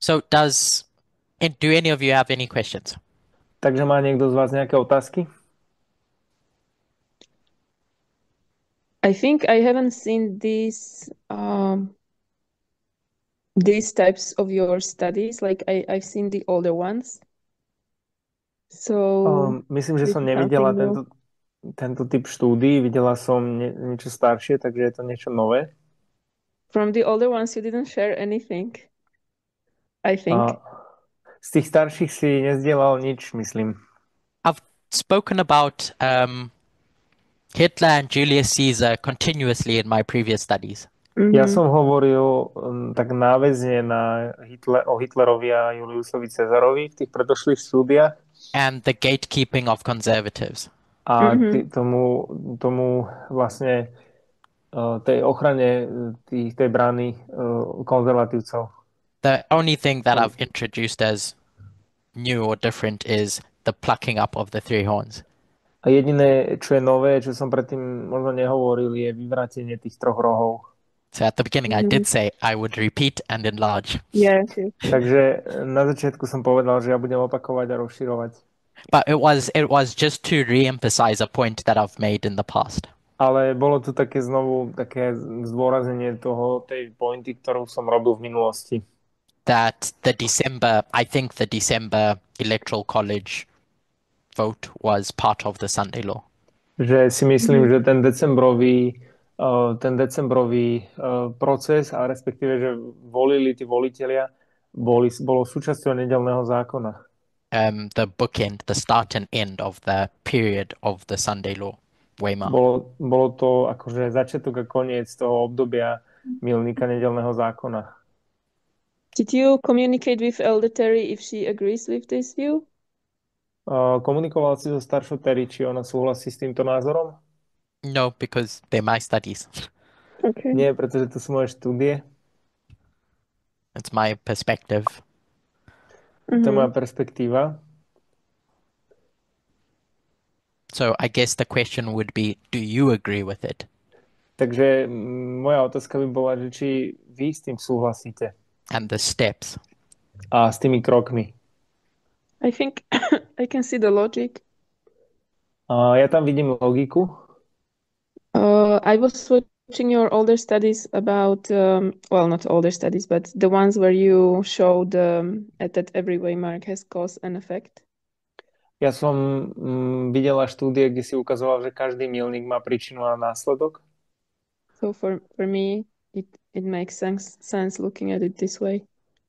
So do any of you have any questions? Takže má niekto z vás nejaké otázky? I think I haven't seen these types of your studies. Like I've seen the older ones. So Myslím, že this som is nevidela something new. tento typ štúdií. Videla som niečo staršie, takže je to niečo nové. From the older ones, you didn't share anything, I A think. z tých starších si nezdielal nič, myslím. I've spoken about Hitler and Julius Caesar continuously in my previous studies, Ja Mm-hmm. som hovoril tak náväzne o Hitlerovi a Juliusovi Cezarovi v tých predošlých štúdiách and the gatekeeping of conservatives. a Mm-hmm. tomu vlastne tej ochrane tej brány konzervatívcov. The only thing that I've introduced as new or different is the plucking up of the three horns. A jediné, čo je nové, čo som predtým možno nehovoril, je vyvrátenie tých troch rohov. So at the beginning, I Mm-hmm. did say I would repeat and enlarge, Yes, yes. Takže na začiatku som povedal, že ja budem opakovať a rozširovať. but it was just to re-emphasize a point that I've made in the past. Ale bolo tu také zdôraznenie tej pointy, ktorú som robil v minulosti. That I think the December electoral college vote was part of the Sunday law. Že si myslím, Mm-hmm. že ten decembrový proces a respektíve, že volili tí volitelia, bolo súčasťou nedelného zákona. The start and end of the period of the Sunday law, Weimar. Bolo to akože začiatok a koniec toho obdobia milníka nedelného zákona. Did you communicate with Elder Terry if she agrees with this view? Komunikoval si so staršou Terry, či ona súhlasí s týmto názorom? No, because they're my studies. Okay. Nie, pretože to sú moje štúdie. It's my perspective. To je moja Mm-hmm. perspektíva. So I guess the question would be, do you agree with it? Takže moja otázka by bola, že či vy s tým súhlasíte And the steps. a s tými krokmi. I think I can see the logic. Ja tam vidím logiku. I was watching your older studies about, well, not older studies, but the ones where you showed that every waymark has cause and effect. Ja som videla štúdie, kde si ukazoval, že každý milník má príčinu a následok. So for me, it makes sense looking at it this way.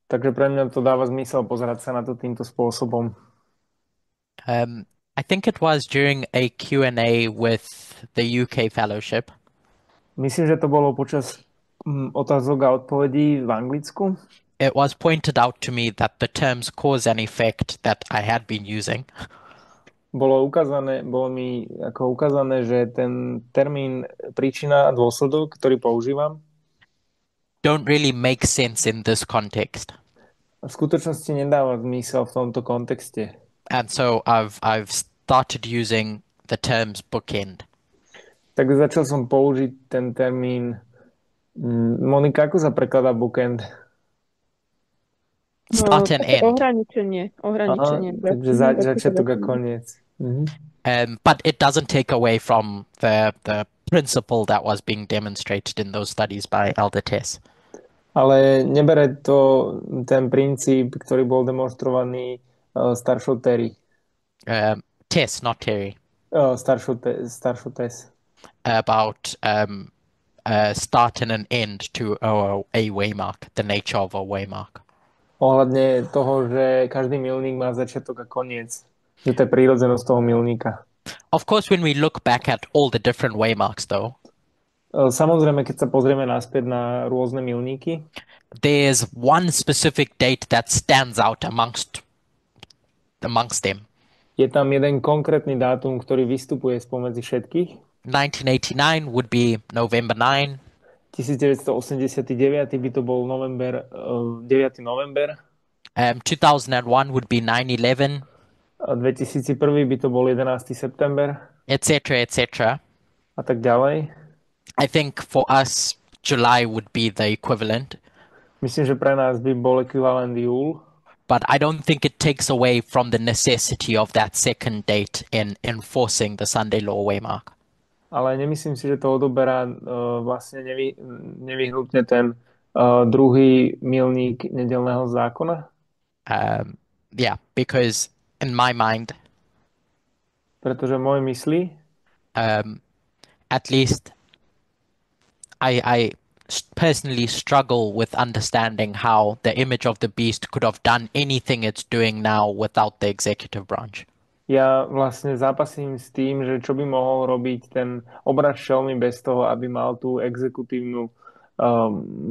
Takže pre mňa to dáva zmysel pozerať sa na to týmto spôsobom. I think it was during a Q&A with the UK fellowship. Myslím, že to bolo počas otázok a odpovedí v Anglicku. It was pointed out to me that the terms cause and effect that I had been using Bolo mi ako ukázané, že ten termín príčina a dôsledok, ktorý používam, don't really make sense in this context. v skutočnosti nedáva zmysel v tomto kontexte. And so I've started using the terms bookend. Tak začal som použiť ten termín. Monika, ako sa prekladá bookend? Start and Také end. ohraničenie. Aha, takže Tak to začiatok a rozumiem. koniec. But it doesn't take away from the principle that was being demonstrated in those studies by Elder Tess. Ale nebere to ten princíp, ktorý bol demonstrovaný staršou Terry. Tess, not Terry. Staršou Tess. About start and an end to a waymark, the nature of a waymark. Ohľadne toho, že každý milník má začiatok a koniec. Že to je prírodzenosť toho milníka. Of course, when we look back at all the different waymarks, though, Samozrejme, keď sa pozrieme naspäť na rôzne milníky, there's one specific date that stands out amongst them. je tam jeden konkrétny dátum, ktorý vystupuje spomedzi všetkých. 1989 would be November 9. 1989 by to bol 9. november. 2001 would be 9/11, A 2001 by to bol 11. september etc., etc. a tak ďalej. I think for us, July would be the equivalent. Myslím, že pre nás by bol ekvivalent júl, but I don't think it takes away from the necessity of that second date in enforcing the Sunday law waymark. ale nemyslím si, že to odoberá vlastne nevyhnutne ten druhý milník nedelného zákona, Yeah, because in my mind, pretože v mojej mysli at least I personally struggle with understanding how the image of the beast could have done anything it's doing now without the executive branch. ja vlastne zápasím s tým, že čo by mohol robiť ten obraz šelmy bez toho, aby mal tú exekutívnu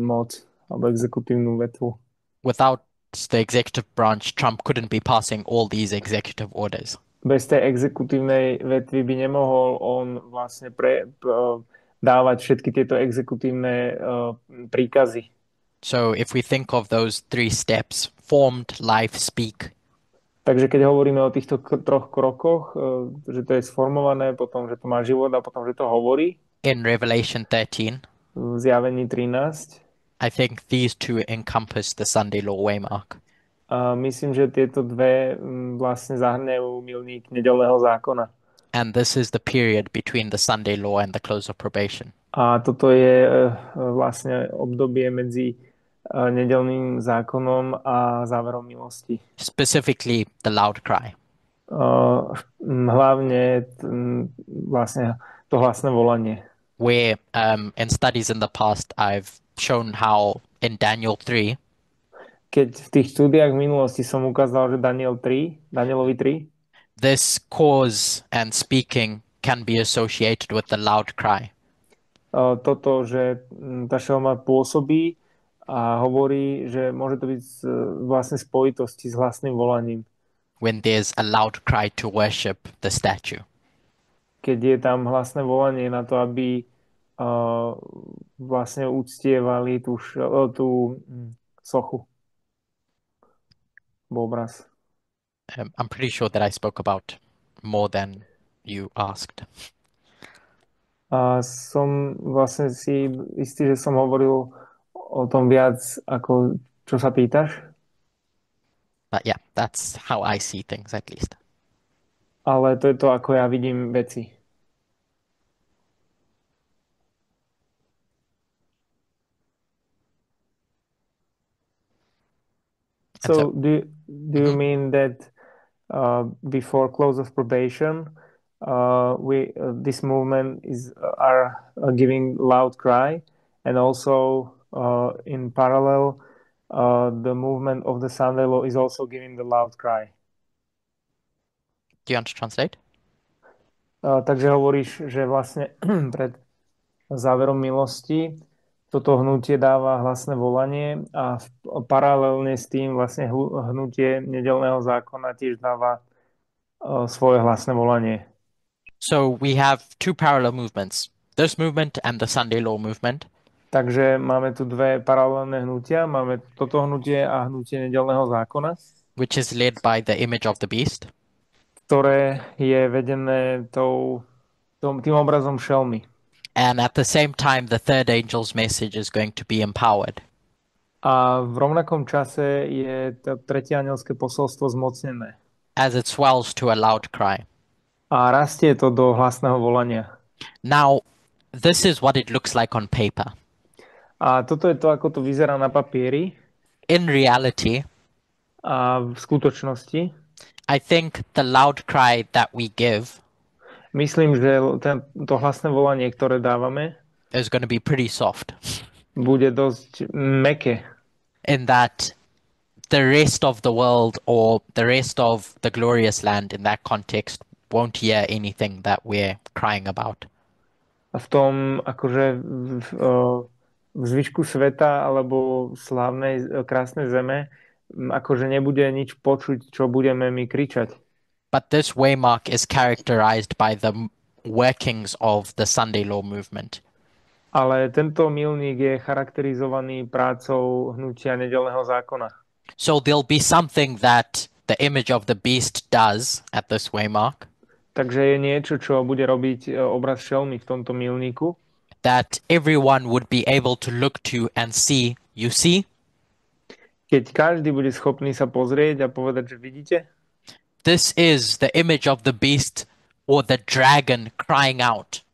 moc alebo exekutívnu vetvu. Without the executive branch, Trump couldn't be passing all these executive orders. Bez tej exekutívnej vetvy by nemohol on vlastne dávať všetky tieto exekutívne príkazy. So if we think of those three steps, formed, life, speak, Takže keď hovoríme o týchto troch krokoch, že to je sformované, potom, že to má život a potom, že to hovorí, in Revelation 13, v zjavení 13, I think these two encompass the Sunday law waymark. a myslím, že tieto dve vlastne zahrňajú milník nedelného zákona. And this is the period between the Sunday law and the close of probation. A toto je vlastne obdobie medzi nedelným zákonom a záverom milosti. Specifically, the loud cry. Hlavne vlastne to hlasné volanie. Where in studies in the past, I've shown how in Daniel 3, Keď v tých štúdiách v minulosti som ukázal, že Danielovi 3, this cause and speaking can be associated with the loud cry. toto, že tá šelma pôsobí a hovorí, že môže to byť vlastne spojitosti s hlasným volaním. When there's a loud cry to worship the statue. Keď je tam hlasné volanie na to, aby vlastne uctievali tú sochu. Obraz. I'm pretty sure that I spoke about more than you asked. A som vlastne si istý, že som hovoril o tom viac, ako čo sa pýtaš. But yeah, that's how I see things at least. Ale to je to, ako ja vidím veci. So do you mean that before close of probation, this movement are giving loud cry, and also in parallel, the movement of the Sunday law is also giving the loud cry. Do you want to translate? Takže hovoríš, že vlastne pred záverom milosti toto hnutie dáva hlasné volanie a paralelne s tým vlastne hnutie nedelného zákona tiež dáva svoje hlasné volanie. So we have two parallel movements, this movement and the Sunday law movement. Takže máme tu dve paralelné hnutia, máme toto hnutie a hnutie nedelného zákona, which is led by the image of the beast, ktoré je vedené tým obrazom šelmy. And at the same time, the third angel's message is going to be empowered. A v rovnakom čase je to tretie anielské posolstvo zmocnené. As it swells to a loud cry. A rastie to do hlasného volania. Now, this is what it looks like on paper. A toto je to, ako to vyzerá na papieri. In reality, a v skutočnosti, I think the loud cry that we give, myslím, že to hlasné volanie, ktoré dávame, is going to be pretty soft. Bude dosť mäkké. In that the rest of the world or the rest of the glorious land in that context won't hear anything that we're crying about. A v tom, akože v zvyšku sveta alebo slávnej, krásnej zeme, akože nebude nič počuť, čo budeme my kričať. But this waymark is characterized by the workings of the Sunday law movement. Ale tento milník je charakterizovaný prácou hnutia nedelného zákona. So there'll be something that the image of the beast does at this waymark. Takže je niečo, čo bude robiť obraz šelmy v tomto milníku. That everyone would be able to look to and see, you see? Keď každý bude schopný sa pozrieť a povedať, že vidíte, this is the image of the beast or the dragon crying out.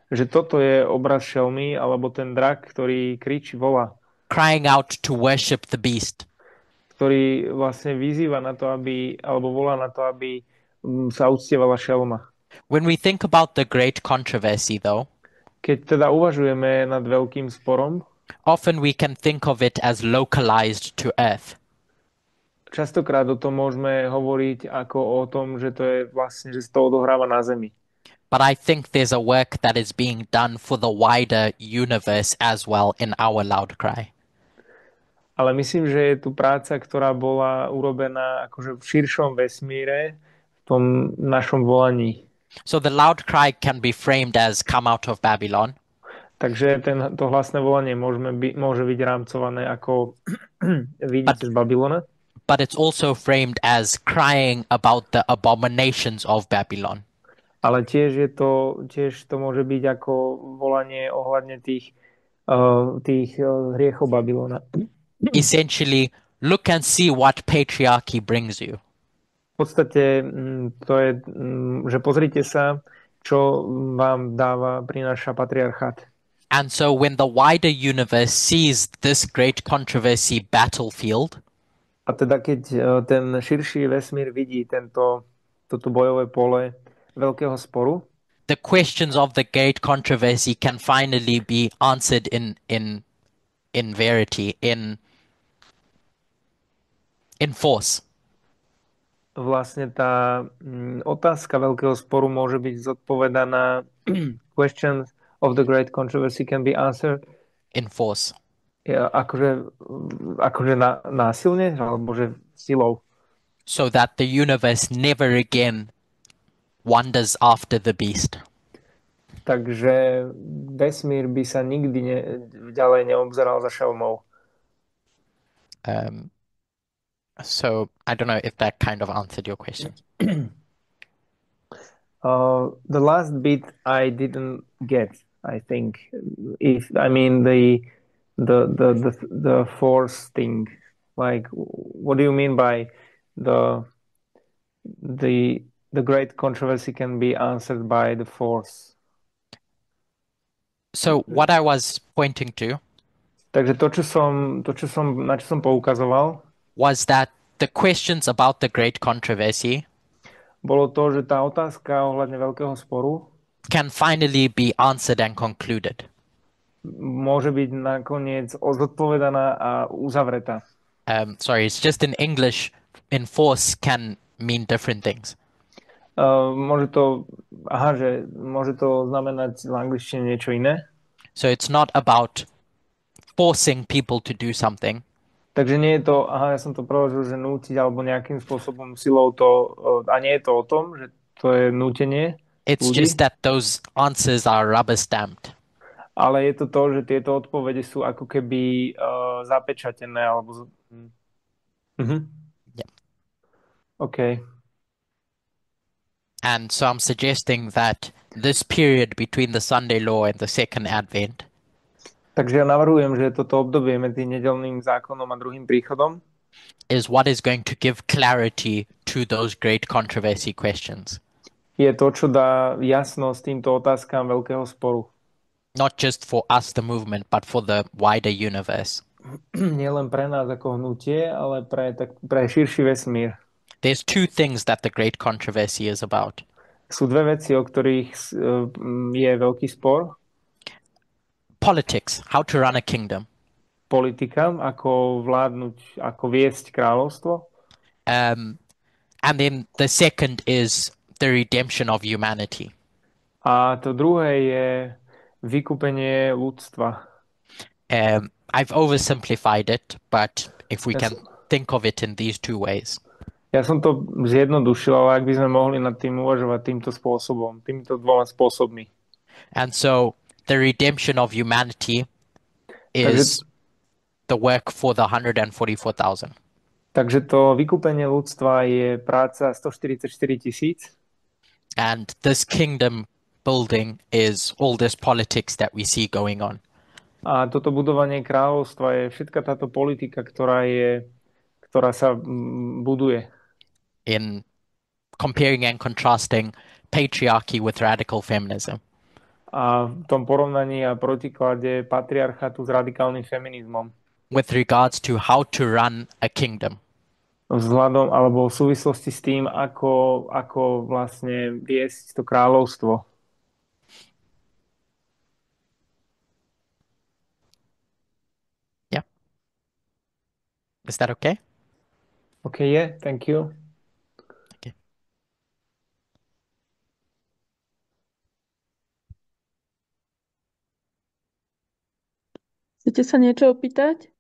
Že toto je obraz šelmy alebo ten drak, ktorý kričí, volá. Crying out to worship the beast. Ktorý vlastne vyzýva na to, alebo volá na to, aby sa uctievala šelma. When we think about the great controversy, though, keď teda uvažujeme nad veľkým sporom, often we can think of it as localized to earth. Častokrát o tom môžeme hovoriť ako o tom, že to je vlastne, že sa to odohráva na Zemi. But I think there's a work that is being done for the wider universe as well in our loud cry. Ale myslím, že je tu práca, ktorá bola urobená akože v širšom vesmíre, v tom našom volaní. So the loud cry can be framed as come out of Babylon. Takže to hlasné volanie môže byť rámcované ako vidíte z Babylona. But it's also framed as crying about the abominations of Babylon. Ale tiež to môže byť ako volanie ohľadne tých hriechov Babylona. Essentially, look and see what patriarchy brings you. V podstate to je, že pozrite sa, čo vám prináša patriarchát. And so when the wider universe sees this great controversy battlefield, a teda keď ten širší vesmír vidí toto bojové pole veľkého sporu, the questions of the great controversy can finally be answered in verity, in force. Vlastne tá otázka veľkého sporu môže byť zodpovedaná. Questions of the great controversy can be answered in force. Akože násilne, alebo že silou. So that the universe never again wanders after the beast. Takže vesmír by sa nikdy ďalej neobzeral za šelmou. So I don't know if that kind of answered your question. The last bit I didn't get, I think. The force thing. Like, what do you mean by the great controversy can be answered by the force? So what I was pointing to, takže na čo som poukazoval, was that the questions about the great controversy bolo to, že tá otázka ohľadne veľkého sporu can finally be answered and concluded. Môže byť nakoniec zodpovedaná a uzavretá. Sorry, it's just in English. In force can mean different things. Môže to znamenať v angličtine niečo iné. So it's not about forcing people to do something. Takže nie je to, ja som to preložil, že nútiť alebo nejakým spôsobom silou a nie je to o tom, že to je nútenie. It's ľudí. Just that those answers are rubber stamped. Ale je to, že tieto odpovede sú ako keby zapečatené alebo. Yeah. Okay. And so I'm suggesting that this period between the Sunday law and the second advent Takže ja navrhujem, že toto obdobie medzi nedeľným zákonom a druhým príchodom is what is going to give clarity to those great controversy questions. Je to, čo dá jasnosť týmto otázkam veľkého sporu. Not just for us, the movement, but for the wider universe. Nie len pre nás ako hnutie, ale pre širší vesmír. There's two things that the great controversy is about. Sú dve veci, o ktorých je veľký spor. Politics, how to run a kingdom. Politika, ako vládnuť, ako viesť kráľovstvo. And then the second is the redemption of humanity. A to druhé je vykúpenie ľudstva. I've oversimplified it, but if we can think of it in these two ways. Ja som to zjednodušil, ale ak by sme mohli nad tým uvažovať týmto spôsobom, týmito dvoma spôsobmi. And so the redemption of humanity is the work for the 144,000. Takže to vykúpenie ľudstva je práca 144,000. And this kingdom building is all this politics that we see going on. A toto budovanie kráľovstva je všetka táto politika, ktorá je ktorá sa buduje. In comparing and contrasting patriarchy with radical feminism. A v tom porovnaní a protiklade patriarchatu s radikálnym feminizmom. With regards to how to run a kingdom. Vzhľadom alebo v súvislosti s tým, ako vlastne viesť to kráľovstvo. Yeah. Is that okay? Okay, yeah, thank you. Okay. Chcete sa niečo opýtať?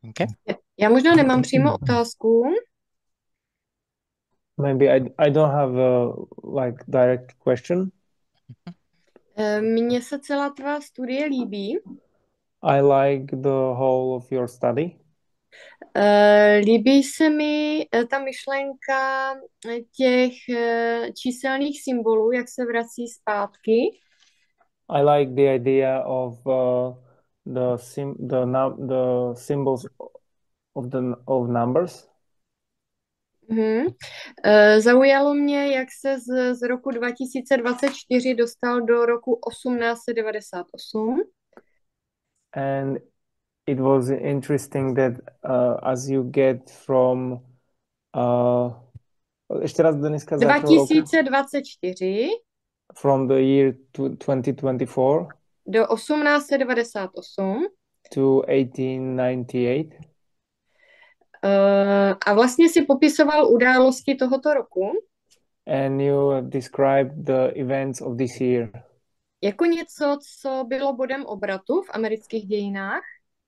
Okay. Já možná nemám přímo otázku. Maybe I don't have a like direct question. Mně se celá tvá studie líbí. I like the whole of your study. Líbí se mi ta myšlenka těch číselných symbolů, jak se vrací zpátky. I like the idea of the symbols of numbers. Zaujalo mě, jak se z roku 2024 dostal do roku 1898. And it was interesting that as you get from ešte raz Deniska, z akého roku? 2024 From the year 2024 do 1898 to 1898. A vlastně si popisoval události tohoto roku. And you described the events of this year. Jako něco, co bylo bodem obratu v amerických dějinách.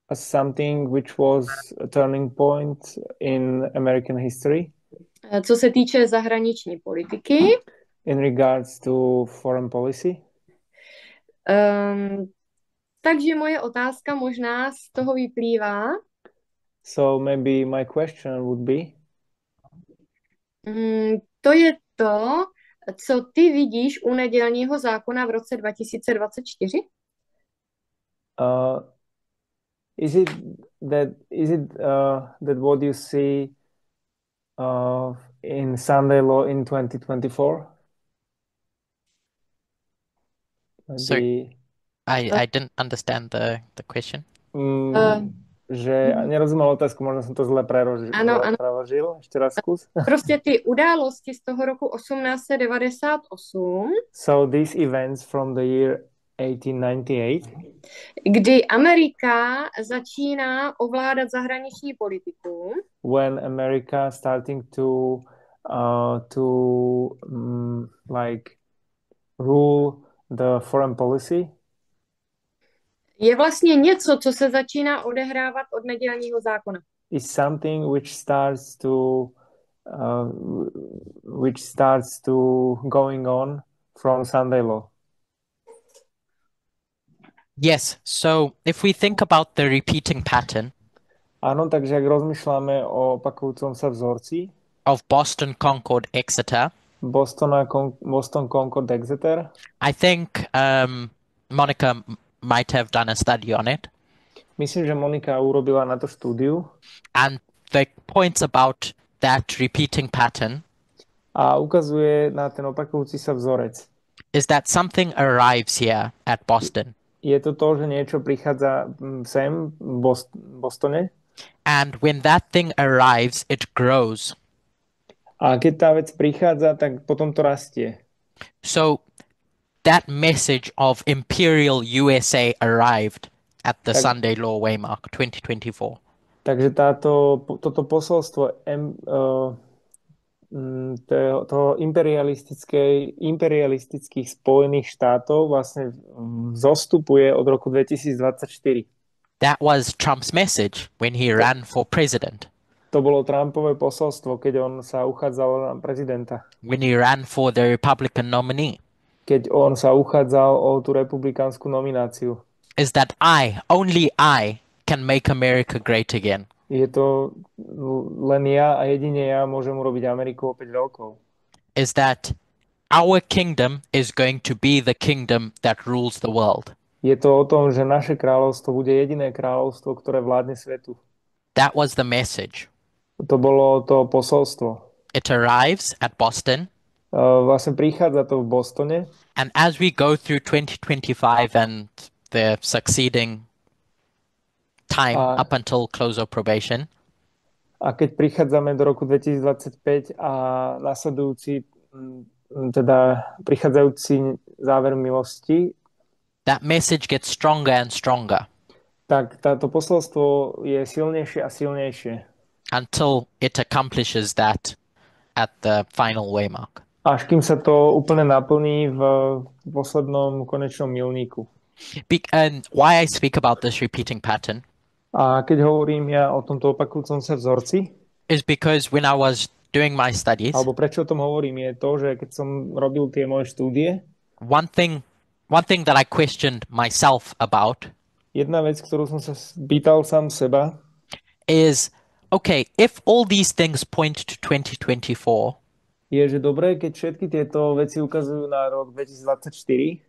As something which was a turning point in American history. Co se týče zahraniční politiky. In regards to foreign policy. Takže moje otázka možná z toho vyplývá. So maybe my question would be. To je to, co ty vidíš u nedělního zákona v roce 2024? Is it that what you see in Sunday law in 2024? Maybe... Sorry, I didn't understand the question. Že nerozumel otázku, možno som to zle preložil. Ešte raz skús. Prostě ty události z toho roku 1898. So these events from the year 1898. Kdy Amerika začíná ovládat zahraniční politiku. When America starting to like rule the foreign policy. Je vlastně něco, co se začíná odehrávat od nedělního zákona. Is something which starts to going on from Sunday law. Yes, so if we think about the repeating pattern. Áno, takže ak rozmýšľame o opakujúcom sa vzorci of Boston, Concord, Exeter. Boston, Concord, Exeter. I think Monica might have done a study on it. Myslím, že Monika urobila na to štúdiu. And the points about that repeating pattern a ukazuje na ten opakujúci sa vzorec. Is that something arrives here at Boston. Je to to, že niečo prichádza sem v Bostone. And when that thing arrives, it grows. A keď tá vec prichádza, tak potom to rastie. So that message of Imperial USA arrived at the Sunday Law Waymark 2024. Takže toto posolstvo toho imperialistických Spojených štátov vlastne zostupuje od roku 2024. That was Trump's message when he ran for president. To bolo Trumpové posolstvo, keď on sa uchádzal na prezidenta. When he ran for the Republican nominee. Keď on sa uchádzal o tú republikánsku nomináciu. Is that only I, can make America great again. Je to len ja a jedine ja môžem urobiť Ameriku opäť veľkou. Is that our kingdom is going to be the kingdom that rules the world. Je to o tom, že naše kráľovstvo bude jediné kráľovstvo, ktoré vládne svetu. That was the message. To bolo to posolstvo. It arrives at Boston. Vlastne prichádza to v Bostone. And as we go through 2025 and the succeeding time up until close of probation, a keď prichádzame do roku 2025 a nasledujúci, teda prichádzajúci záver milosti, that message gets stronger and stronger. Tak táto posolstvo je silnejšie a silnejšie. Until it accomplishes that at the final waymark. Až kým sa to úplne naplní v poslednom konečnom milníku. And why I speak about this repeating pattern a keď hovorím ja o tomto opakujúcom sa vzorci, is because when I was doing my studies, alebo prečo o tom hovorím, je to, že keď som robil tie moje štúdie, one thing that I questioned myself about, jedna vec, ktorú som sa pýtal sám seba, is, okay, if all these things point to 2024, je, že dobre, keď všetky tieto veci ukazujú na rok 2024,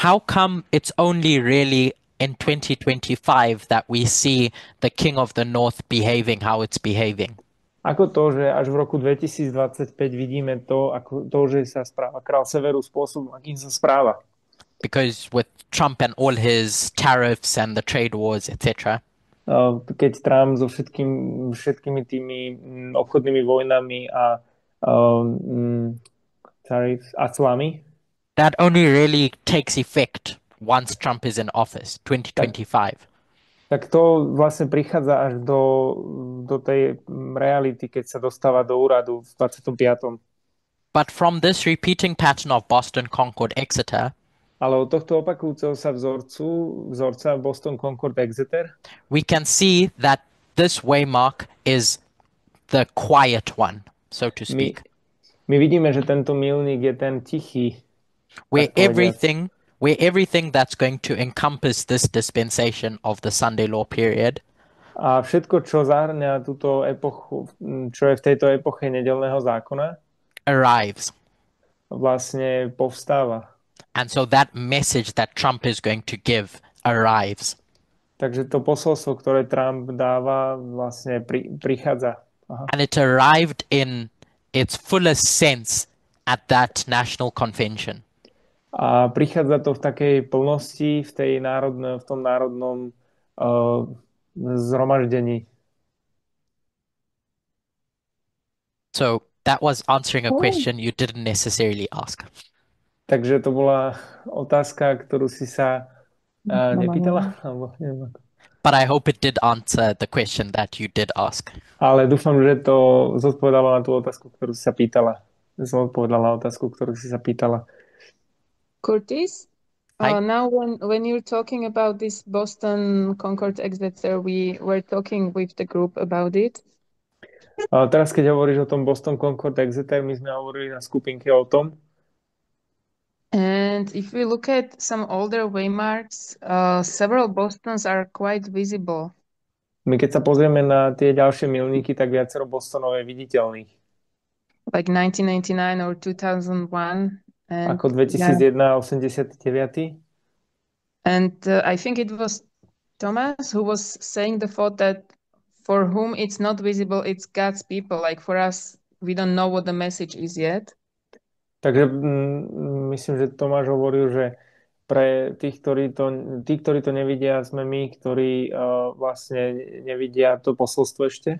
how come it's only really in 2025 that we see the King of the North behaving how it's behaving? Ako to, že až v roku 2025 vidíme to, ako to, že sa správa král Severu spôsobom, akým sa správa. Because with Trump and all his tariffs and the trade wars, etc. Keď Trump so všetkými tými obchodnými vojnami a tariffs a clami, that only really takes effect once Trump is in office, 2025. Tak to vlastne prichádza až do tej reality, keď sa dostáva do úradu v 25. But from this repeating pattern of Boston, Concord, Exeter, ale od tohto opakujúceho sa vzorca Boston, Concord, Exeter, we can see that this waymark is the quiet one, so to speak. My vidíme, že tento milník je ten tichý, where everything that's going to encompass this dispensation of the Sunday law period a všetko, čo zahrňa túto epochu, čo je v tejto epoche nedeľného zákona, arrives. Vlastne povstáva. And so that message that Trump is going to give arrives. Takže to posolstvo, ktoré Trump dáva, vlastne prichádza. Aha. And it arrived in its fullest sense at that national convention. A prichádza to v takej plnosti v tom národnom zhromaždení. So that was answering a question you didn't necessarily ask. Takže to bola otázka, ktorú si sa nepýtala? But I hope it did answer the question that you did ask. Ale dúfam, že to zodpovedalo na tú otázku, ktorú si sa pýtala. Zodpovedala otázku, ktorú si sa pýtala. Curtis, now when you're talking about this Boston, Concord, Exeter, we were talking with the group about it. Teraz, keď hovoríš o tom Boston, Concord, Exeter, my sme hovorili na skupinke o tom. And if we look at some older waymarks, several Bostons are quite visible. My keď sa pozrieme na tie ďalšie milníky, tak viacero Bostonov je viditeľných. Like 1999 or 2001. Ako 2001 a 89. And I think it was Thomas who was saying the thought that for whom it's not visible, it's God's people. Like for us, we don't know what the message is yet. Takže myslím, že Tomáš hovoril, že pre tých, ktorí to nevidia, sme my, ktorí vlastne nevidia to posolstvo ešte.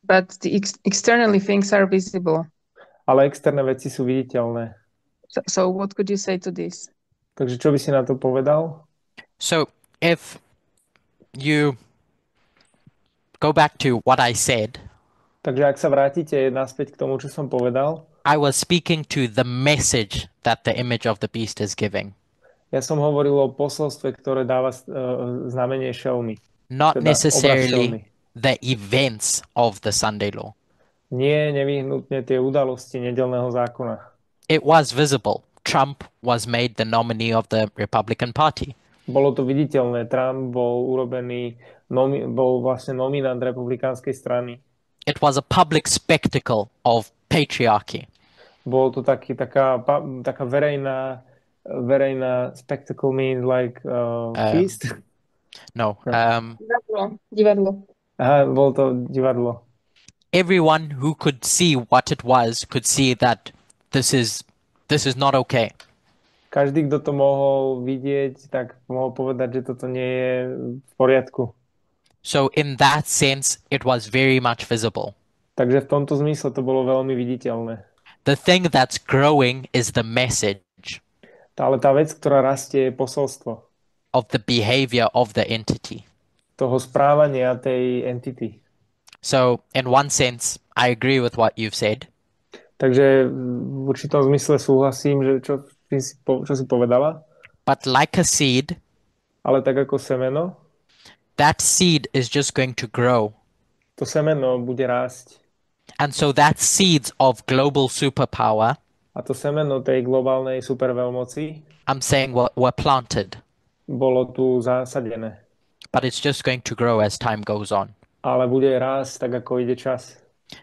But the externally things are visible. Ale externé veci sú viditeľné. So what could you say to this? Takže čo by si na to povedal? So if you go back to what I said, takže ak sa vrátite naspäť k tomu, čo som povedal, I was speaking to the message that the image of the beast is giving. Ja som hovoril o posolstve, ktoré dáva znamenie šelmy. Not necessarily the events of the Sunday law. Nie nevyhnutne tie udalosti nedeľného zákona. It was visible. Trump was made the nominee of the Republican Party. Bolo to viditeľné. Trump bol urobený, bol vlastne nominant republikánskej strany. It was a public spectacle of patriarchy. Bolo to taká verejná spectacle means like feast. No. Divadlo. Aha, bolo to divadlo. Everyone who could see what it was could see that this is not okay. Každý, kto to mohol vidieť, tak mohol povedať, že toto nie je v poriadku. So in that sense, it was very much visible. Takže v tomto zmysle to bolo veľmi viditeľné. The thing that's growing is the message Ale tá vec, ktorá rastie, je posolstvo of the behavior of the entity. toho správania tej entity. So in one sense, I agree with what you've said. Takže v určitom zmysle súhlasím, že čo si povedala. But like a seed, Ale tak ako semeno, that seed is just going to grow. to semeno bude rásť. And so that seeds of global superpower, A to semeno tej globálnej superveľmoci I'm saying were planted, bolo tu zasadené. but it's just going to grow as time goes on. Ale bude rásť tak, ako ide čas.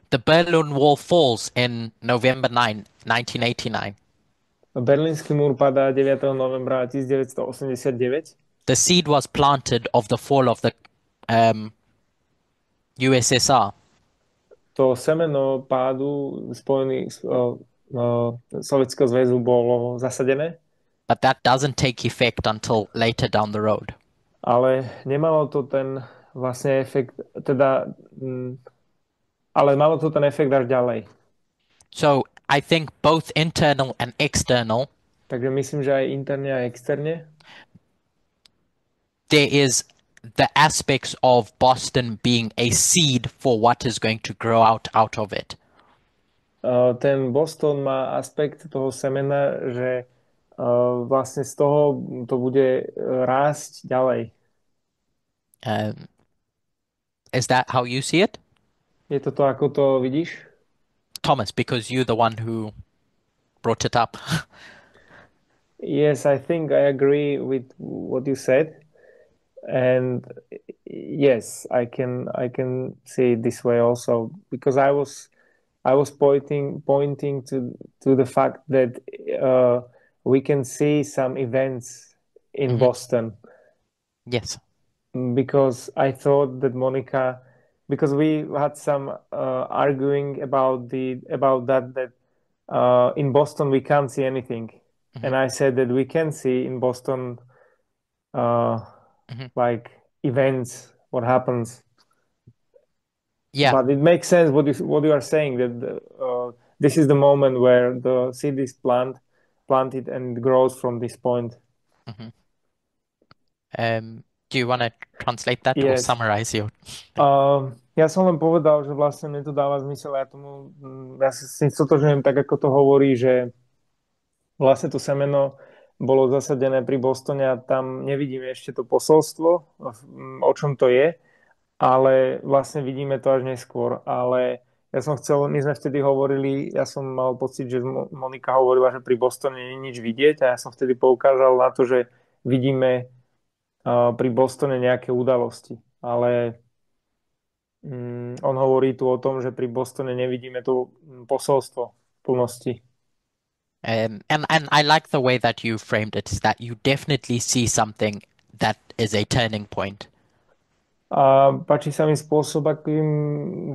The Berlin Wall falls in November 9, 1989. Berlínsky múr padá 9. novembra 1989. The seed was planted of the fall of the USSR. To semeno pádu Sovietskeho zväzu bolo zasadené, But that doesn't take effect until later down the road. ale nemalo to ten vlastne efekt, ale malo to ten efekt až ďalej. So I think both internal and external, Takže myslím, že aj interne a externe there is the aspects of Boston being a seed for what is going to grow out of it. ten Boston má aspekt toho semena, že vlastne z toho to bude rásť ďalej. Is that how you see it? Je to, ako to vidíš? Thomas, because you're the one who brought it up. Yes, I think I agree with what you said. And yes, I can see it this way also, because I was pointing to the fact that we can see some events in Boston. Yes. Because I thought that Monica, because we had some arguing about that in Boston we can't see anything, and I said that we can see in Boston like events, what happens. Yeah. But it makes sense what you are saying, that this is the moment where the seed is planted and grows from this point. Do you want to translate that or summarize your? Ja som len povedal, že vlastne mne to dáva zmysel. Ja si stotožňujem tak, ako to hovorí, že vlastne to semeno bolo zasadené pri Bostone a tam nevidíme ešte to posolstvo, o čom to je, ale vlastne vidíme to až neskôr. Ale my sme vtedy hovorili, ja som mal pocit, že Monika hovorila, že pri Bostone nie je nič vidieť, a ja som vtedy poukázal na to, že vidíme pri Bostone nejaké udalosti. Ale on hovorí tu o tom, že pri Bostone nevidíme to posolstvo v plnosti. And I like the way that you framed it, is that you definitely see something that is a turning point. A páči sa mi spôsob, akým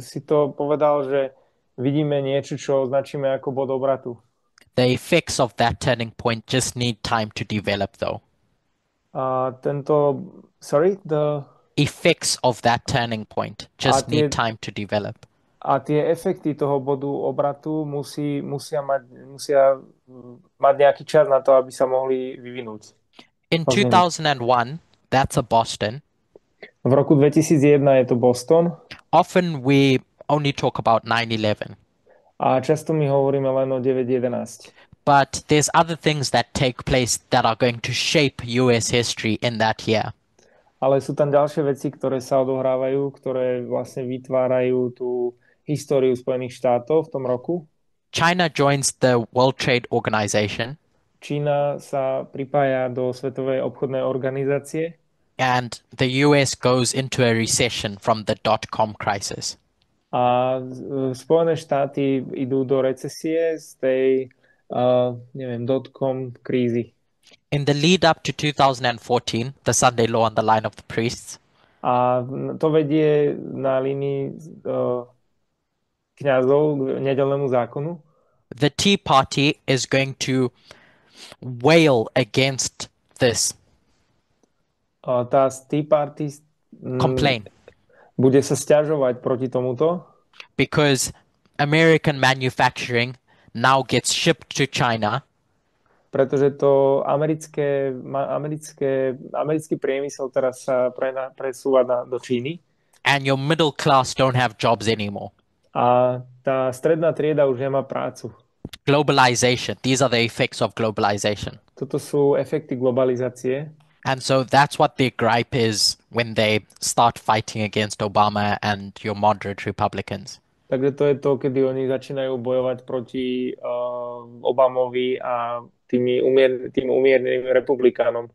si to povedal, že vidíme niečo, čo označíme ako bod obratu. The effects of that turning point just need time to develop, though. The effects of that turning point just need time to develop. A tie efekty toho bodu obratu musia mať nejaký čas na to, aby sa mohli vyvinúť. In 2001, that's a Boston. V roku 2001 je to Boston. Often we only talk about 9/11. A často my hovoríme len o 9/11. But there's other things that take place that are going to shape US history in that year. Ale sú tam ďalšie veci, ktoré sa odohrávajú, ktoré vlastne vytvárajú tú históriu Spojených štátov v tom roku. China joins the World Trade Organization. Čína sa pripája do Svetovej obchodnej organizácie. And the US goes into a recession from the dot-com crisis. A Spojené štáty idú do recesie z tej, neviem, dot-com krízy. In the lead up to 2014, the Sunday Law on the line of the priests, A to vedie na línii kňazov k nedeľnému zákonu. the Tea Party is going to wail against this, Tá Tea Party complain, bude sa sťažovať proti tomuto, because American manufacturing now gets shipped to China, pretože to americký priemysel teraz sa presúva do Číny and your middle class don't have jobs anymore. a tá stredná trieda už nemá prácu. Globalization, these are the effects of globalization. Toto sú efekty globalizácie. And so that's what their gripe is when they start fighting against Obama and your moderate Republicans. Takže to je to, kedy oni začínajú bojovať proti Obamovi a tým umierneným republikánom.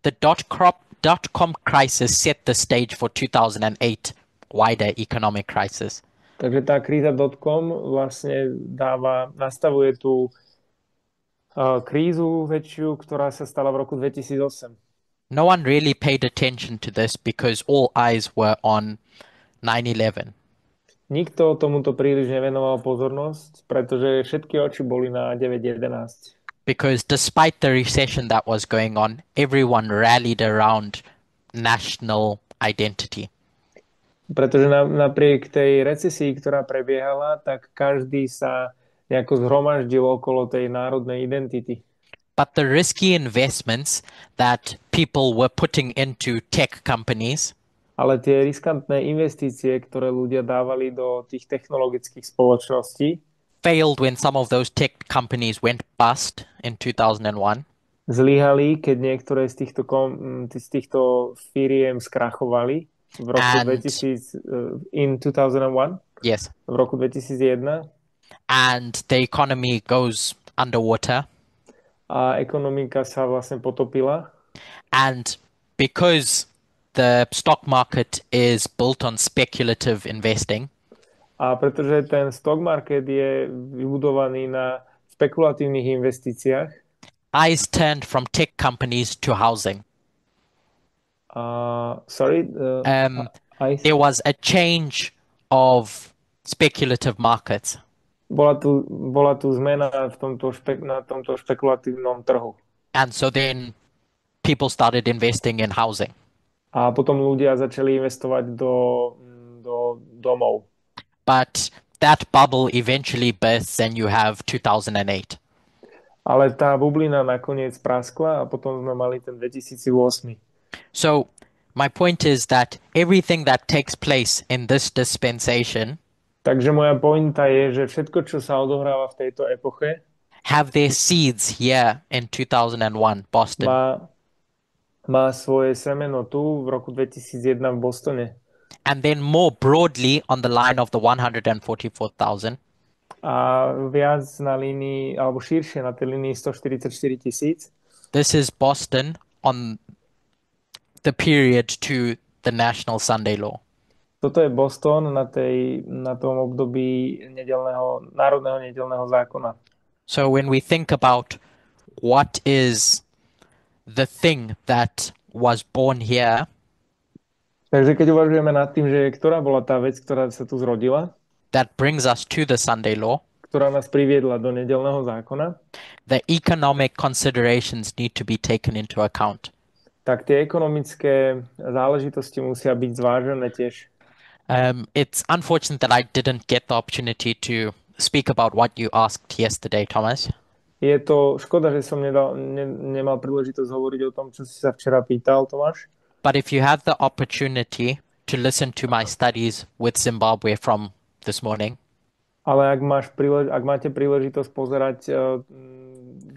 The dot-com crisis set the stage for 2008 wider economic crisis. Takže tá kríza .com vlastne nastavuje tú krízu väčšiu, ktorá sa stala v roku 2008. No one really paid attention to this because all eyes were on 9/11. Nikto tomuto príliš nevenoval pozornosť, pretože všetky oči boli na 9/11. Because despite the recession that was going on, everyone rallied around national identity. Pretože napriek tej recesii, ktorá prebiehala, tak každý sa nejako zhromaždil okolo tej národnej identity. But the risky investments that people were putting into tech companies Ale tie riskantné investície, ktoré ľudia dávali do tých technologických spoločností, failed when some of those tech companies went bust in 2001. Zlyhali, keď niektoré z týchto firiem skrachovali v roku 2001. Yes. V roku 2001. And the economy goes underwater. A ekonomika sa vlastne potopila. And because the stock market is built on speculative investing, a pretože ten stock market je vybudovaný na špekulatívnych investíciách, eyes turned from tech companies to housing. There was a change of speculative markets. Bola tu zmena na tomto špekulatívnom trhu. And so then people started investing in housing. A potom ľudia začali investovať do domov. But that bubble eventually bursts and you have 2008. Ale tá bublina nakoniec praskla a potom sme mali ten 2008. So my point is that everything that takes place in this dispensation, takže moja pointa je, že všetko, čo sa odohráva v tejto epoche, have their seeds here in 2001 Boston. Má svoje semeno tu v roku 2001 v Bostone. And then more broadly on the line of the 144,000. A viac na línii, alebo širšie na tej línii 144,000. This is Boston on the period to the National Sunday Law. Toto je Boston na tom období národného nedeľného zákona. So when we think about what is the thing that was born here, takže keď uvažujeme nad tým, že ktorá bola tá vec, ktorá sa tu zrodila, that brings us to the Sunday Law, ktorá nás priviedla do nedeľného zákona, the economic considerations need to be taken into account. Tak tie ekonomické záležitosti musia byť zvážené tiež. It's unfortunate that I didn't get the opportunity to speak about what you asked yesterday, Thomas. Je to škoda, že som nemal príležitosť hovoriť o tom, čo si sa včera pýtal, Tomáš. But if you have the opportunity to listen to my studies with Zimbabwe from this morning, ale ak máte príležitosť pozerať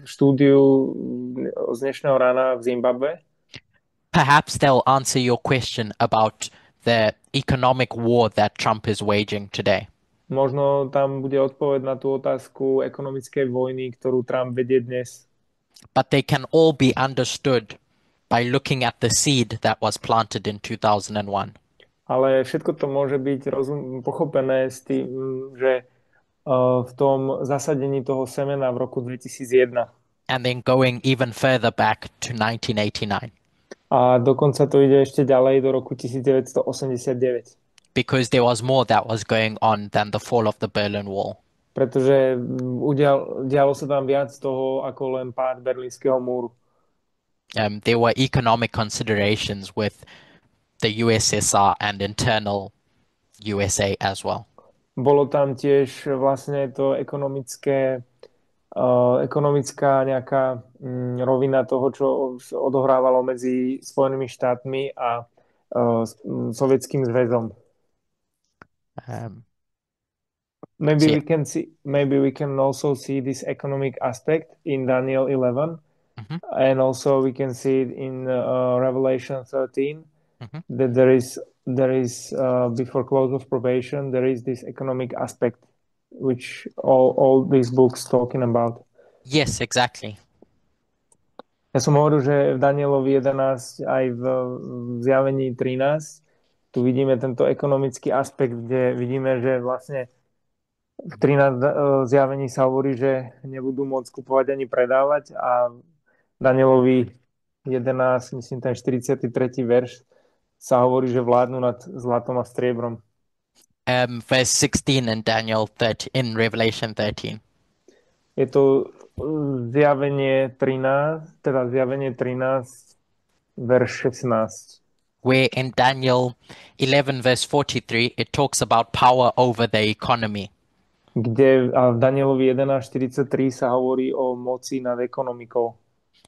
štúdiu z dnešného rána v Zimbabwe, perhaps they'll answer your question about the economic war that Trump is waging today. Možno tam bude odpoveď na tú otázku ekonomickej vojny, ktorú Trump vedie dnes. But they can all be understood by looking at the seed that was planted in 2001. Ale všetko to môže byť pochopené s tým, že v tom zasadení toho semena v roku 2001. And then going even further back to 1989. A dokonca to ide ešte ďalej do roku 1989. Because there was more that was going on than the fall of the Berlin Wall. Pretože dialo sa tam viac toho, ako len pád Berlínskeho múru. There were economic considerations with the USSR and internal USA as well. Bolo tam tiež vlastne to ekonomická nejaká rovina toho, čo odohrávalo medzi Spojenými štátmi a Sovietským zväzom. Maybe we can also see this economic aspect in Daniel 11, and also we can see it in Revelation 13, that there is before close of probation, there is this economic aspect which all these books talking about. Yes, exactly. Ja som hovoril, že v Danielovi 11 aj v Zjavení 13 tu vidíme tento ekonomický aspekt, kde vidíme, že vlastne v 13 zjavení sa hovorí, že nebudú môcť kupovať ani predávať, a Danielovi 11, myslím ten 43. verš, sa hovorí, že vládnu nad zlatom a striebrom. Verse 16 in Revelation 13. Je to Zjavenie 13, verš 16. Where in Daniel 11 verse 43 it talks about power over the economy. Kde v Danielovi 11.43 sa hovorí o moci nad ekonomikou.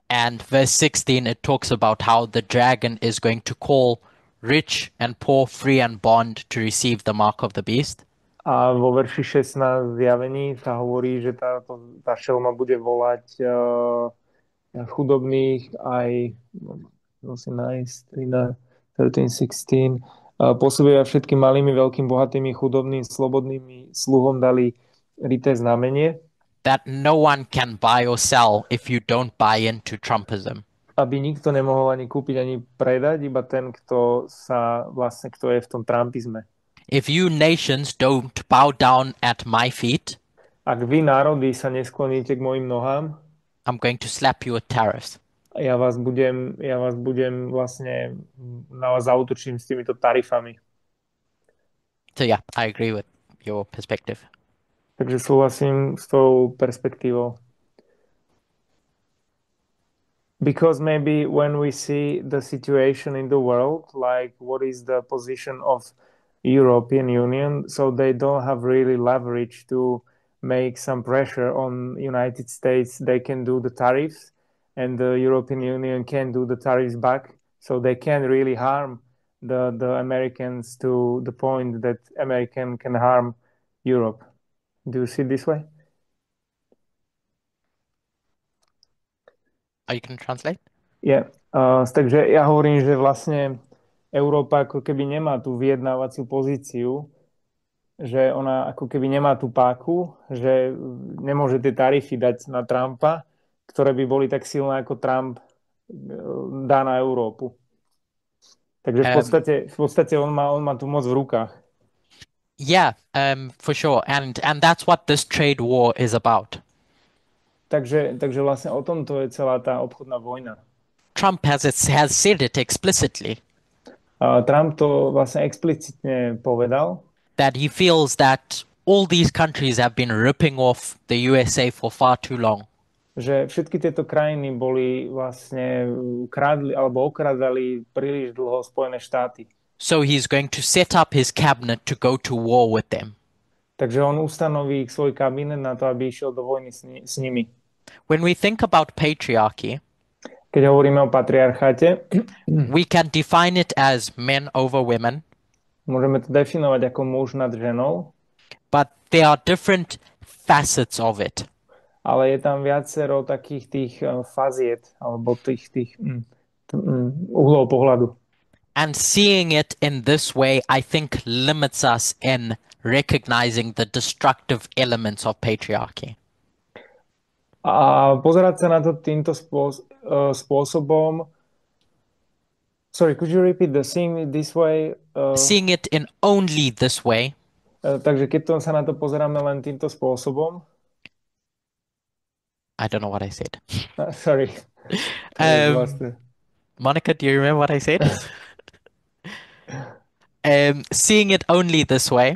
And verse 16 it talks about how the dragon is going to call rich and poor, free and bond to receive the mark of the beast. A vo verši 16 zjavení sa hovorí, že tá šelma bude volať chudobných aj 13, 16. Pôsobia všetkým malými, veľkým, bohatými, chudobným, slobodnými sluhom dali rité znamenie. That no one can buy or sell if you don't buy into Trumpism. Aby nikto nemohol ani kúpiť, ani predať, iba ten, kto je v tom Trumpizme. If you nations don't bow down at my feet, ak vy národy sa neskloníte k mojim nohám, I'm going to slap you with tariffs. Ja vás budem vlastne, na vás zaútočím s týmito tarifami. So yeah, I agree with your perspective. Takže súhlasím s tou perspektívou. Because maybe when we see the situation in the world, like what is the position of European Union, so they don't have really leverage to make some pressure on United States. They can do the tariffs, and the European Union can do the tariffs back, so they can really harm the Americans to the point that American can harm Europe. Do you see it this way? Are you going to translate? Yeah. Takže ja hovorím, že vlastne Európa ako keby nemá tú vyjednávaciu pozíciu, že ona ako keby nemá tú páku, že nemôže tie tarify dať na Trumpa, ktoré by boli tak silné, ako Trump dá na Európu. Takže v podstate on má tú moc v rukách. Yeah, for sure. And that's what this trade war is about. Takže vlastne o tomto je celá tá obchodná vojna. Trump has said it explicitly. Trump to vlastne explicitne povedal. That he feels that all these countries have been ripping off the USA for far too long. Že všetky tieto krajiny boli vlastne okradali príliš dlho Spojené štáty. So he's going to set up his cabinet to go to war with them. Takže on ustanoví svoj kabinet na to, aby išiel do vojny s nimi. When we think about patriarchy, keď hovoríme o patriarcháte, we can define it as men over women. Môžeme to definovať ako muž nad ženou. But there are different facets of it. Ale je tam viacero takých tých faziet, alebo tých uhlov pohľadu. And seeing it in this way, I think, limits us in recognizing the destructive elements of patriarchy. A pozerať sa na to týmto spôsobom Sorry, could you repeat the seeing it this way? Seeing it in only this way. Takže keď sa na to pozeráme len týmto spôsobom. I don't know what I said. Sorry. Monica, do you remember what I said? Seeing it only this way.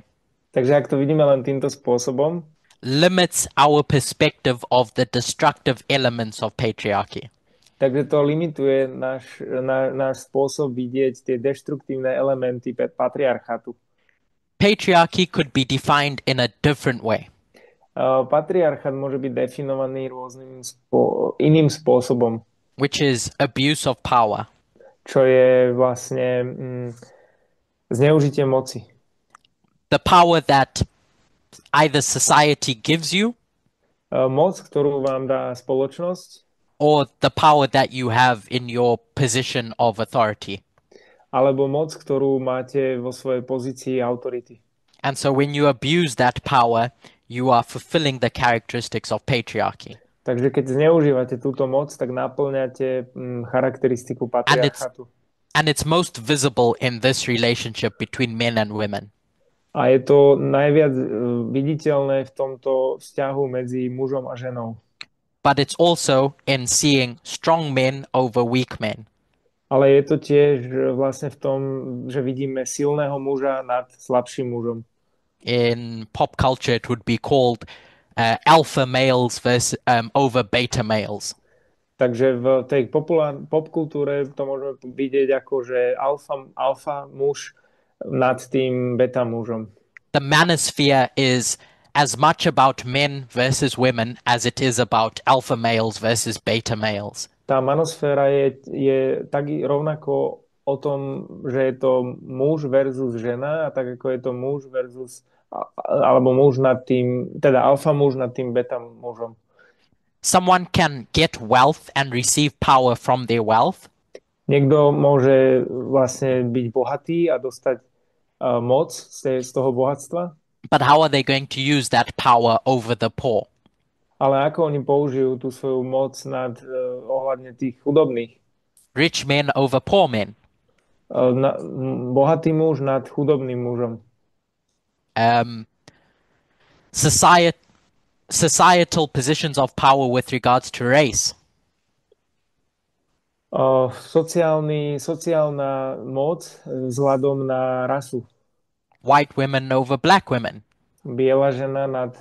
Takže ak to vidíme len týmto spôsobom, limits our perspective of the destructive elements of patriarchy. Takže to limituje náš spôsob vidieť tie deštruktívne elementy patriarchatu. Patriarchy could be defined in a different way. Patriarchát môže byť definovaný iným spôsobom. Which is abuse of power. Čo je vlastne zneužitie moci. The power that either society gives you, moc, ktorú vám dá spoločnosť, or the power that you have in your position of authority. Alebo moc, ktorú máte vo svojej pozícii autority. And so when you abuse that power, you are fulfilling the characteristics of patriarchy. Takže keď zneužívate túto moc, tak naplňate charakteristiku patriarchatu. And it's most visible in this relationship between men and women. A je to najviac viditeľné v tomto vzťahu medzi mužom a ženou. But it's also in seeing strong men over weak men. Ale je to tiež vlastne v tom, že vidíme silného muža nad slabším mužom. In pop culture, it would be called alpha males versus over beta males. Takže v tej pop kultúre to môžeme vidieť ako, že alfa muž nad tým beta mužom. The manosphere is as much about men versus women as it is about alpha males versus beta males. Tá manosféra je tak rovnako o tom, že je to muž versus žena, a tak ako je to muž versus alebo muž nad tým, teda alfa muž nad tým beta mužom. Someone can get wealth and receive power from their wealth. Niekto môže vlastne byť bohatý a dostať moc z toho bohatstva. But how are they going to use that power over the poor? Ale ako oni použijú tú svoju moc nad ohľadne tých chudobných? Rich men over poor men. Bohatý muž nad chudobným mužom. Societal positions of power with regards to race. Sociálna moc vzhľadom na rasu. White women over black women. Biela žena nad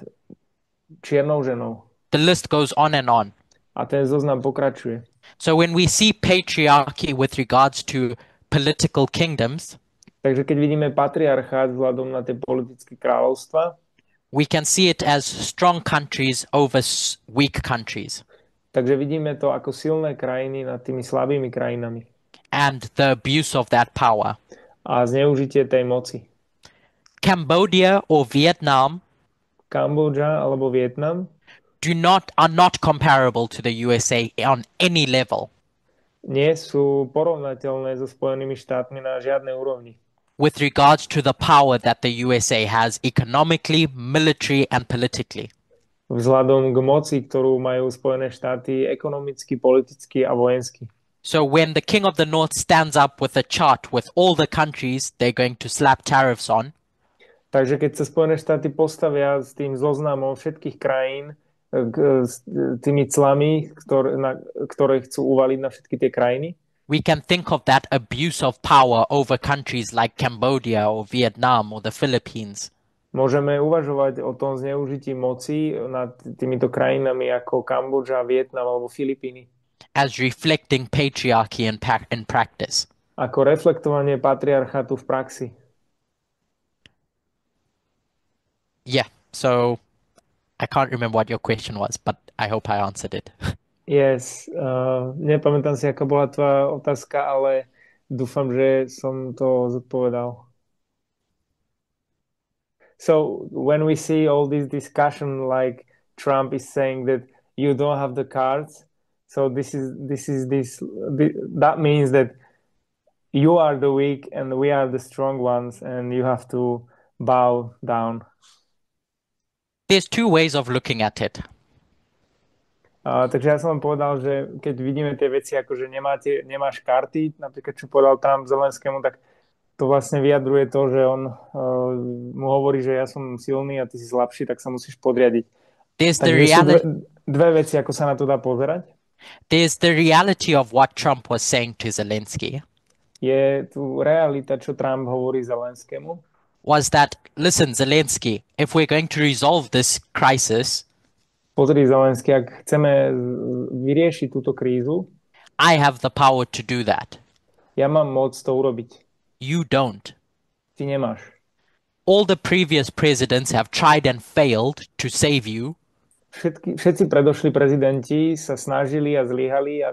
čiernou ženou. The list goes on and on. A ten zoznam pokračuje. So when we see patriarchy with regards to political kingdoms, takže keď vidíme patriarchát vzhľadom na tie politické kráľovstva, we can see it as strong countries over weak countries. Takže vidíme to ako silné krajiny nad tými slabými krajinami. And the abuse of that power. A zneužitie tej moci. Cambodia or Vietnam, Kambodža alebo Vietnam, are not comparable to the USA on any level. Nie sú porovnateľné so Spojenými štátmi na žiadnej úrovni. With regards to the power that the USA has economically, military and politically. Vzhľadom k moci, ktorú majú Spojené štáty ekonomicky, politicky a vojensky. So when the King of the North stands up with a chart with all the countries they're going to slap tariffs on, takže keď sa Spojené štáty postavia s tým zoznamom všetkých krajín, s tými clami, ktoré chcú uvaliť na všetky tie krajiny, we can think of that abuse of power over countries like Cambodia or Vietnam or the Philippines. Môžeme uvažovať o tom zneužití moci nad týmito krajinami ako Kambodža, Vietnam alebo Filipíny. As reflecting patriarchy in practice. Ako reflektovanie patriarchatu v praxi. Yeah, so I can't remember what your question was, but I hope I answered it. Yes, nepamätám si, aká bola tvoja otázka, ale dúfam, že som to zodpovedal. So when we see all this discussion, like Trump is saying that you don't have the cards, so that means that you are the weak and we are the strong ones, and you have to bow down. There's two ways of looking at it. Takže ja som vám povedal, že keď vidíme tie veci, ako že nemáš karty, napríklad čo povedal Trump Zelenskému, tak to vlastne vyjadruje to, že on mu hovorí, že ja som silný a ty si slabší, tak sa musíš podriadiť. Takže sú dve veci, ako sa na to dá pozerať. There's the reality of what Trump was saying to Zelensky. Je tu realita, čo Trump hovorí Zelenskému. Was that, listen, Zelensky, if we're going to resolve this crisis, pozri, Zelensky, ak chceme vyriešiť túto krízu, I have the power to do that. Ja mám moc to urobiť. You don't. Ty nemáš. All the previous presidents have tried and failed to save you. Všetci predošli prezidenti sa snažili a zlyhali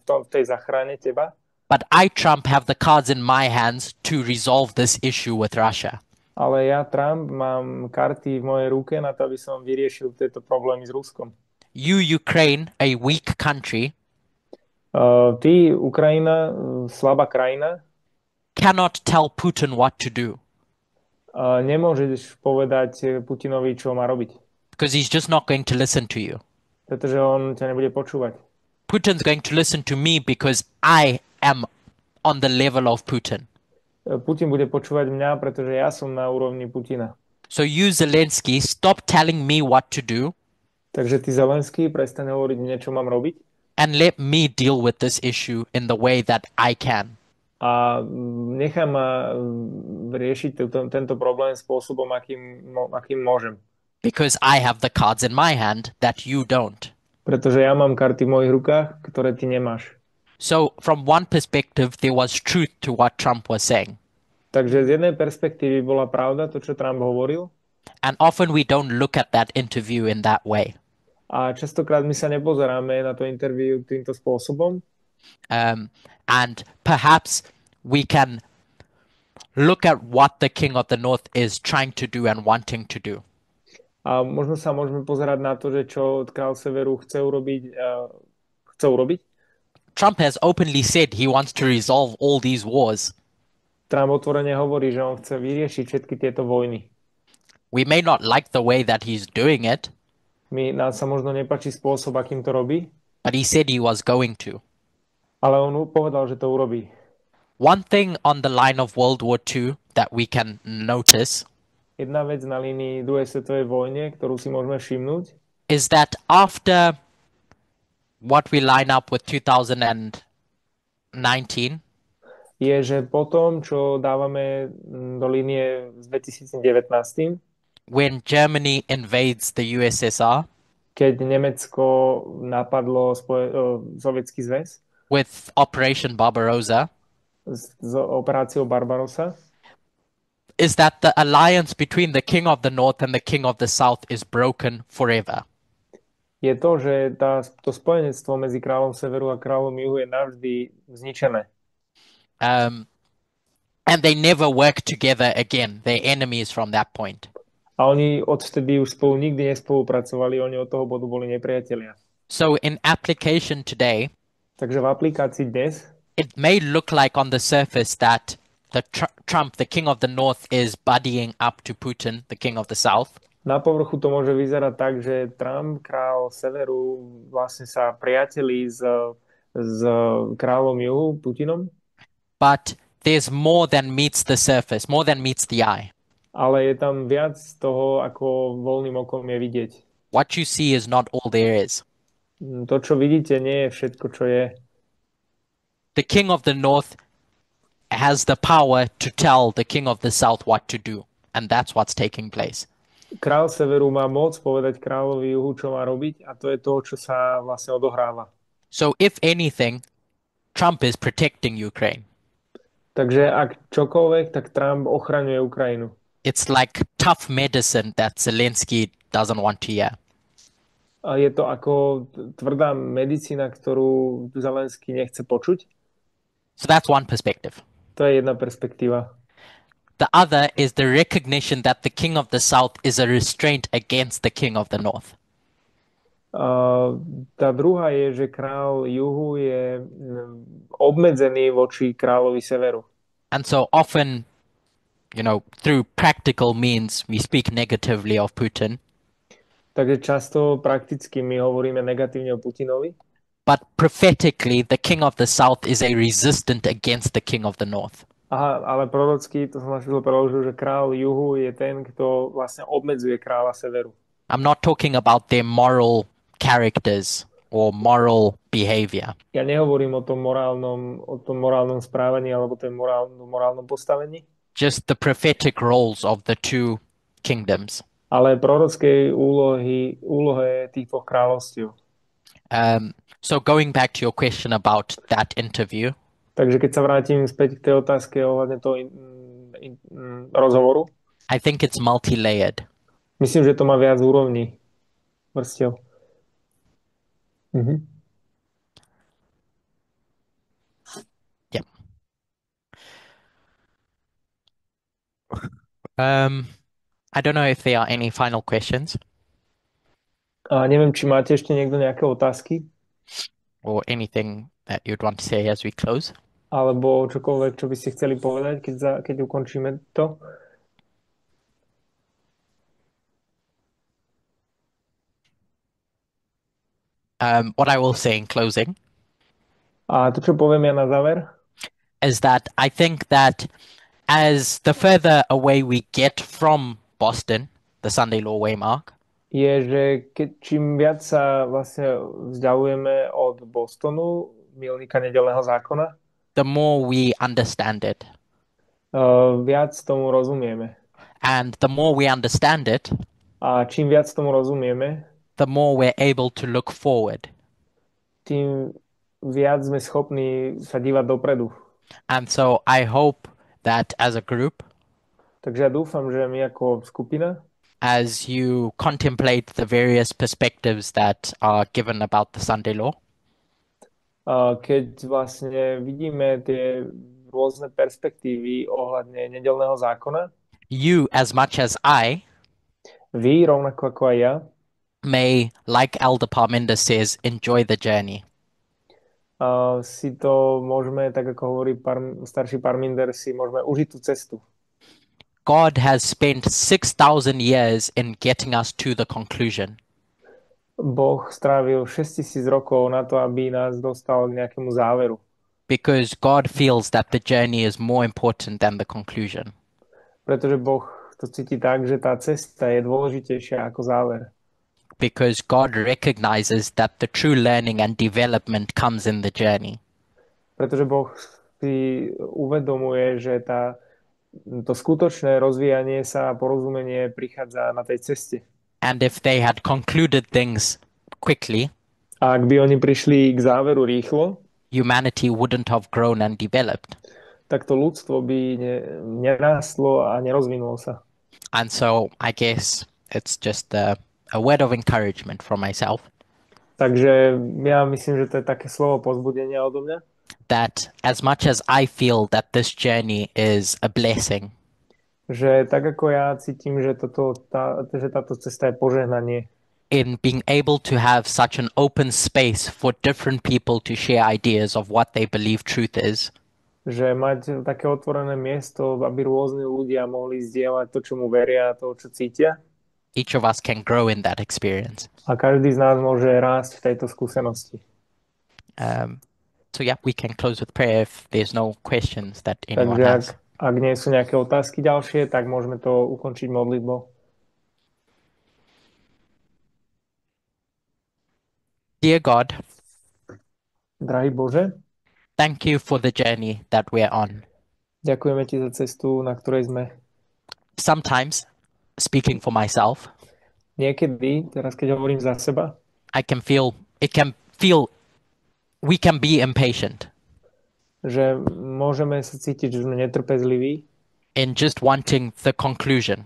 v tej záchrane teba. But I, Trump, have the cards in my hands to resolve this issue with Russia. Ale ja, Trump, mám karty v mojej ruke na to, aby som vyriešil tieto problémy s Ruskom. You, Ukraine, a weak country, ty, Ukrajina, slabá krajina, cannot tell Putin what to do. Nemôžeš povedať Putinovi, čo má robiť. Because he's just not going to listen to you. Pretože on ťa nebude počúvať. Putin's going to listen to me because I am on the level of Putin. Putin bude počúvať mňa, pretože ja som na úrovni Putina. So you, Zelensky, stop telling me what to do. Takže ty, Zelensky, prestaň hovoriť mne, čo mám robiť. And let me deal with this issue in the way that I can. A nechaj ma riešiť tento problém spôsobom, akým môžem. Because I have the cards in my hand that you don't. Pretože ja mám karty v mojich rukách, ktoré ty nemáš. So from one perspective, there was truth to what Trump was saying. Takže z jednej perspektívy bola pravda to, čo Trump hovoril. And often we don't look at that interview in that way. A častokrát my sa nepozeráme na to interview týmto spôsobom. And perhaps we can look at what the King of the North is trying to do and wanting to do. A možno sa môžeme pozerať na to, že čo Král Severu chce urobiť. Trump has openly said he wants to resolve all these wars. Trump otvorene hovorí, že on chce vyriešiť všetky tieto vojny. We may not like the way that he's doing it. Nám sa možno nepáči spôsob, akým to robí. But he said he was going to. Ale on povedal, že to urobí. One thing on the line of World War II that we can notice Jedna vec na línii druhej svetovej vojne, ktorú si môžeme všimnúť, is that after what we line up with 2019, je, že potom, čo dávame do línie s 2019, when Germany invades the USSR, keď Nemecko napadlo Sovietsky zväz with Operation Barbarossa, s operáciou Barbarossa, is that the alliance between the King of the North and the King of the South is broken forever. Je to, že to spojenectvo medzi kráľom Severu a kráľom Juhu je navždy zničené. And they never work together again. They're enemies from that point. A oni odvtedy už spolu nikdy nespolupracovali, oni od toho bodu boli nepriatelia. So in application today, takže v aplikácii dnes, it may look like on the surface that Trump, the King of the North, is buddying up to Putin, the King of the South. Na povrchu to môže vyzerať tak, že Trump, král Severu, vlastne sa priatelí s kráľom Juhu, Putinom. But there's more than meets the surface, more than meets the eye. Ale je tam viac toho, ako voľným okom je vidieť. What you see is not all there is. To, čo vidíte, nie je všetko, čo je. The King of the North has the power to tell the King of the South what to do. And that's what's taking place. Král Severu má moc povedať kráľovi Juhu, čo má robiť, a to je to, čo sa vlastne odohráva. So if anything, Trump is protecting Ukraine. Takže ak čokoľvek, tak Trump ochraňuje Ukrajinu. It's like tough medicine that Zelensky doesn't want to hear. A je to ako tvrdá medicína, ktorú Zelensky nechce počuť. So that's one perspective. To je jedna perspektíva. The other is the recognition that the King of the South is a restraint against the King of the North. Tá druhá je, že král Juhu je obmedzený voči kráľovi Severu. And so often, through practical means, we speak negatively of Putin. Takže často prakticky my hovoríme negatívne o Putinovi, but prophetically, the king of the south is a resistant against the king of the north. Aha, ale prorocky, to som na chvíľu preložil, že kráľ juhu je ten, kto vlastne obmedzuje kráľa severu. I'm not talking about their moral characters or moral behavior. Ja nehovorím o tom morálnom správaní alebo tom morálnom postavení, just the prophetic roles of the two kingdoms. ale prorockej úlohe tých dvoch kráľovstiev. So going back to your question about that interview, Takže keď sa vrátim späť k tej otázke ohľadne toho rozhovoru, I think it's multi-layered. myslím, že to má viac úrovní, vrstiev. Yeah. I don't know if there are any final questions A neviem, či máte ešte niekto nejaké otázky, or anything that you'd want to say as we close. alebo čokoľvek, čo by ste chceli povedať, keď ukončíme to. What I will say in closing A to, čo poviem ja na záver, is that I think that as the further away we get from Boston, the Sunday Law Waymark, je, že čím viac sa vlastne vzdialujeme od Bostonu, milníka nedelného zákona, the more we understand it. Viac tomu rozumieme. And the more we understand it, A čím viac tomu rozumieme, the more we're able to look forward. Tým viac sme schopní sa dívať dopredu. And so I hope that as a group, Takže ja dúfam, že my ako skupina, as you contemplate the various perspectives that are given about the Sunday Law, keď vlastne vidíme tie rôzne perspektívy ohľadne nedelného zákona, you as much as I vy, rovnako ako aj ja, may, like Elder Parminder says, enjoy the journey. Si to môžeme, tak ako hovorí starší Parminder, si môžeme užiť tú cestu. God has spent 6,000 years in getting us to the conclusion. Boh strávil 6000 rokov na to, aby nás dostal k nejakému záveru. Because God feels that the journey is more important than the conclusion. Pretože Boh to cíti tak, že tá cesta je dôležitejšia ako záver. Because God recognizes that the true learning and development comes in the journey. Pretože Boh si uvedomuje, že to skutočné rozvíjanie sa a porozumenie prichádza na tej ceste. And if they had concluded things quickly, a ak by oni prišli k záveru rýchlo, humanity wouldn't have grown and developed. Tak to ľudstvo by nerástlo a nerozvinulo sa. And so I guess it's just a word of encouragement from myself. Takže ja myslím, že to je také slovo povzbudenia odo mňa. That as much as I feel that this journey is a blessing, že tak ako ja cítim, že táto cesta je požehnanie, in being able to have such an open space for different people to share ideas of what they believe truth is, že mať také otvorené miesto, aby rôzni ľudia mohli zdieľať to, čo mu veria, to, čo cítia. Each of us can grow in that experience. A každý z nás môže rásť v tejto skúsenosti. So yeah, we can close with prayer if there's no questions that anyone has. Ak nie sú nejaké otázky ďalšie, tak môžeme to ukončiť modlitbou. Dear God, drahý Bože, thank you for the journey that we're on. Ďakujeme ti za cestu, na ktorej sme. Sometimes, speaking for myself, niekedy, teraz keď hovorím za seba, we can be impatient. Že môžeme sa cítiť, že sme netrpezliví. In just wanting the conclusion.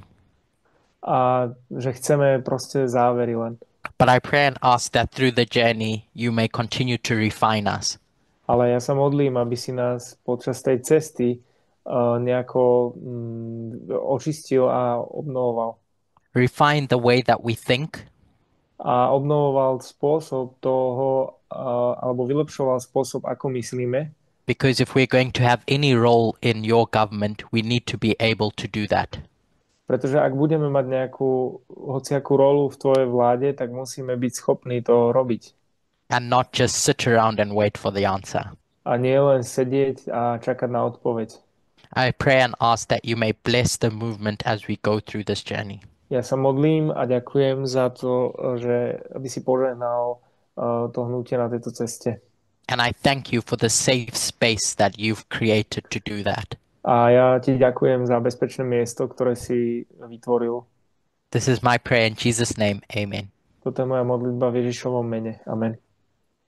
A že chceme proste závery len. But I pray and ask that through the journey you may continue to refine us. Ale ja sa modlím, aby si nás počas tej cesty nejako očistil a obnovoval. Refine the way that we think. A obnovoval spôsob toho, alebo vylepšoval spôsob, ako myslíme. Because if we're going to have any role in your government, we need to be able to do that. Pretože ak budeme mať nejakú hociakú rolu v tvojej vláde, tak musíme byť schopní to robiť. and not just sit around and wait for the answer. A nie len sedieť a čakať na odpoveď. I pray and ask that you may bless the movement as we go through this journey. Ja sa modlím a ďakujem za to, že aby si požehnal to hnutie na tejto ceste. And I thank you for the safe space that you've created to do that. A ja ti ďakujem za bezpečné miesto, ktoré si vytvoril. This is my prayer in Jesus' name. Amen. Toto je moja modlitba v Ježišovom mene. Amen.